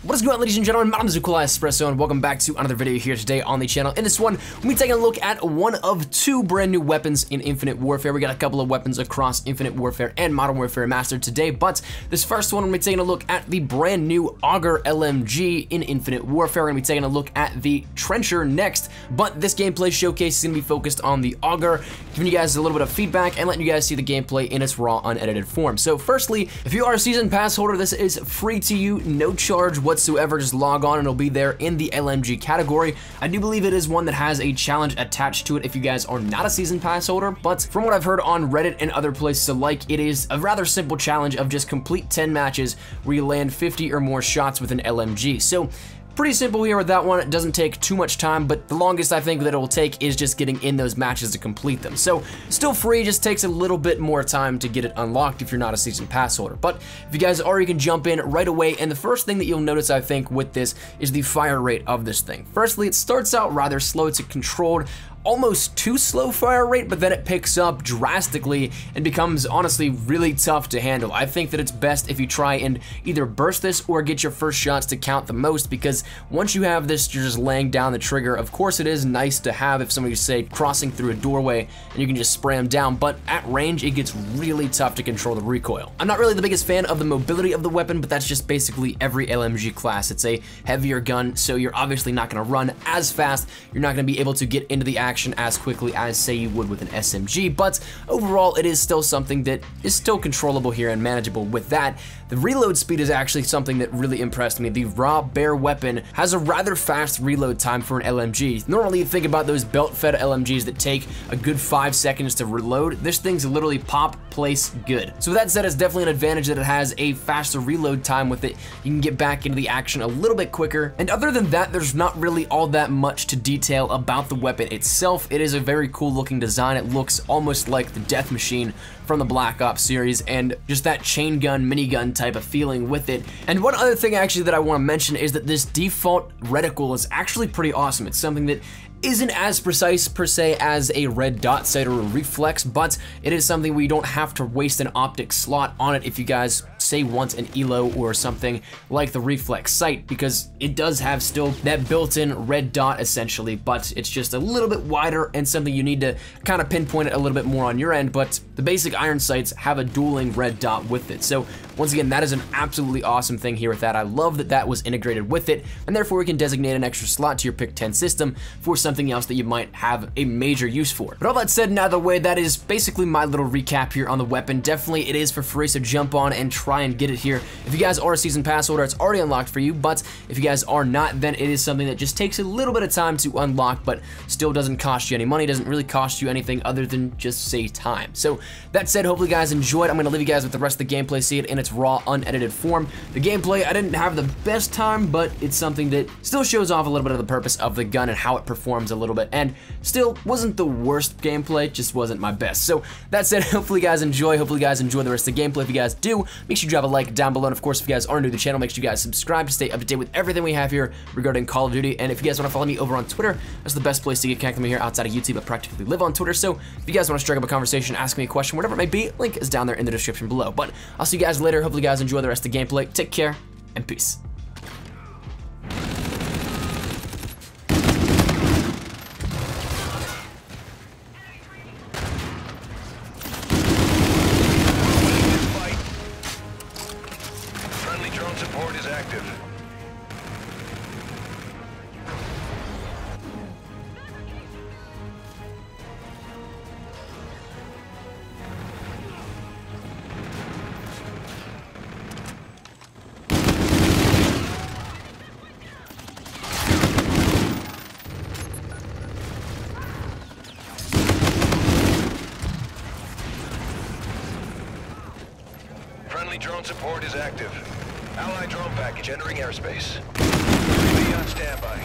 What is going on, ladies and gentlemen? My name is Espresso, and welcome back to another video here today on the channel. In this one, we'll be taking a look at one of two brand new weapons in Infinite Warfare. We got a couple of weapons across Infinite Warfare and Modern Warfare Mastered today, but this first one, we're going to be taking a look at the brand new Auger LMG in Infinite Warfare. We're going to be taking a look at the Trencher next, but this gameplay showcase is going to be focused on the Auger, giving you guys a little bit of feedback and letting you guys see the gameplay in its raw, unedited form. So firstly, if you are a season pass holder, this is free to you, no charge whatsoever. Just log on and it'll be there in the LMG category. I do believe it is one that has a challenge attached to it if you guys are not a season pass holder, but from what I've heard on Reddit and other places alike, it is a rather simple challenge of just complete 10 matches where you land 50 or more shots with an LMG. So pretty simple here with that one. It doesn't take too much time, but the longest I think that it will take is just getting in those matches to complete them. So still free, just takes a little bit more time to get it unlocked if you're not a season pass holder. But if you guys are, you can jump in right away. And the first thing that you'll notice, I think, with this is the fire rate of this thing. Firstly, it starts out rather slow. It's a controlled, almost too slow fire rate, but then it picks up drastically and becomes honestly really tough to handle. I think that it's best if you try and either burst this or get your first shots to count the most, because once you have this, you're just laying down the trigger. Of course, it is nice to have if somebody's, say, crossing through a doorway and you can just spray them down, but at range, it gets really tough to control the recoil. I'm not really the biggest fan of the mobility of the weapon, but that's just basically every LMG class. It's a heavier gun, so you're obviously not gonna run as fast. You're not gonna be able to get into the action as quickly as, say, you would with an SMG, but overall it is still something that is still controllable here and manageable with that. The reload speed is actually something that really impressed me. The raw bare weapon has a rather fast reload time for an LMG. Normally you think about those belt-fed LMGs that take a good 5 seconds to reload. This thing's literally pop, place, good. So with that said, it's definitely an advantage that it has a faster reload time with it. You can get back into the action a little bit quicker, and other than that, there's not really all that much to detail about the weapon itself. It is a very cool looking design. It looks almost like the Death Machine from the Black Ops series, and just that chain gun, minigun type of feeling with it. And one other thing actually that I want to mention is that this default reticle is actually pretty awesome. It's something that isn't as precise per se as a red dot sight or a reflex, but it is something where you don't have to waste an optic slot on it if you guys say want an ELO or something like the reflex sight, because it does have still that built-in red dot essentially, but it's just a little bit wider and something you need to kind of pinpoint it a little bit more on your end. But the basic iron sights have a dueling red dot with it. So once again, that is an absolutely awesome thing here with that. I love that that was integrated with it, and therefore we can designate an extra slot to your pick 10 system for something else that you might have a major use for. But all that said and out of the way, that is basically my little recap here on the weapon. Definitely it is for free, so jump on and try and get it here. If you guys are a season pass holder, it's already unlocked for you, but if you guys are not, then it is something that just takes a little bit of time to unlock, but still doesn't cost you any money, doesn't really cost you anything other than just, say, time. So that said, hopefully you guys enjoyed. I'm gonna leave you guys with the rest of the gameplay, see it in its raw, unedited form. The gameplay, I didn't have the best time, but it's something that still shows off a little bit of the purpose of the gun and how it performs a little bit, and still wasn't the worst gameplay, just wasn't my best. So that said, hopefully you guys enjoy, hopefully you guys enjoy the rest of the gameplay. If you guys do, make sure you drop a like down below, and of course, if you guys are new to the channel, make sure you guys subscribe to stay up to date with everything we have here regarding Call of Duty. And if you guys want to follow me over on Twitter, that's the best place to get connected with me here outside of YouTube. I practically live on Twitter, so if you guys want to strike up a conversation, ask me a question, whatever it may be, link is down there in the description below. But I'll see you guys later. Hopefully you guys enjoy the rest of the gameplay. Take care, and peace. Drone support is active. Friendly drone support is active. Allied drone package entering airspace. Be on standby.